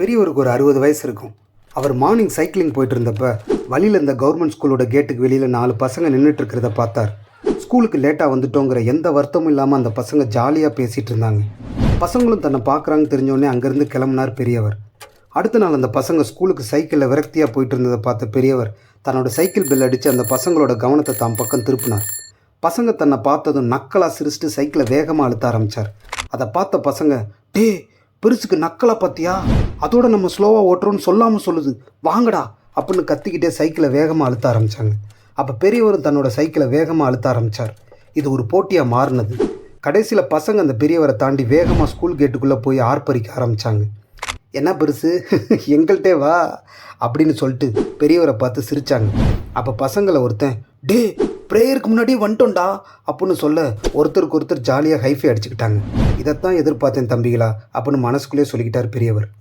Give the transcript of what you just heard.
பெரியவருக்கு ஒரு 60 வயசு இருக்கும். அவர் மார்னிங் சைக்கிளிங் போயிட்டு இருந்தப்ப வழியில் இந்த கவர்மெண்ட் ஸ்கூலோட கேட்டுக்கு வெளியில் 4 பசங்க நின்றுட்டு இருக்கிறத பார்த்தார். ஸ்கூலுக்கு லேட்டாக வந்துட்டோங்கிற எந்த வருத்தமும் இல்லாமல் அந்த பசங்க ஜாலியாக பேசிகிட்டு இருந்தாங்க. பசங்களும் தன்னை பார்க்குறாங்க தெரிஞ்சோடனே அங்கேருந்து கிளம்புனார் பெரியவர். அடுத்த நாள் அந்த பசங்க ஸ்கூலுக்கு சைக்கிளில் விரக்தியாக போயிட்டு இருந்ததை பார்த்த பெரியவர் தன்னோட சைக்கிள் பெல் அடித்து அந்த பசங்களோட கவனத்தை தான் பக்கம் திருப்பினார். பசங்க தன்னை பார்த்ததும் நக்கலாக சிரிச்சிட்டு சைக்கிளை வேகமாக அழுத்த ஆரம்பித்தார். அதை பார்த்த பசங்க, டே பெருசுக்கு நக்கலா பார்த்தியா, அதோட நம்ம ஸ்லோவாக ஓட்டுறோன்னு சொல்லாமல் சொல்லுது, வாங்கடா அப்படின்னு கத்திக்கிட்டே சைக்கிளை வேகமாக அழுத்த ஆரம்பித்தாங்க. அப்போ பெரியவரும் தன்னோட சைக்கிளை வேகமாக அழுத்த ஆரம்பித்தார். இது ஒரு போட்டியாக மாறினது. கடைசியில் பசங்க அந்த பெரியவரை தாண்டி வேகமாக ஸ்கூல் கேட்டுக்குள்ளே போய் ஆர்ப்பரிக்க ஆரம்பித்தாங்க. என்ன பெருசு எங்கள்கிட்டே வா அப்படின்னு சொல்லிட்டு பெரியவரை பார்த்து சிரித்தாங்க. அப்போ பசங்களை ஒருத்தன், டே ப்ரேயருக்கு முன்னாடியே வந்துட்டோண்டா அப்படின்னு சொல்ல ஒருத்தருக்கு ஒருத்தர் ஜாலியாக ஹைஃபை அடிச்சுக்கிட்டாங்க. இதைத்தான் எதிர்பார்த்தேன் தம்பிகளா அப்படின்னு மனசுக்குள்ளே சொல்லிக்கிட்டார் பெரியவர்.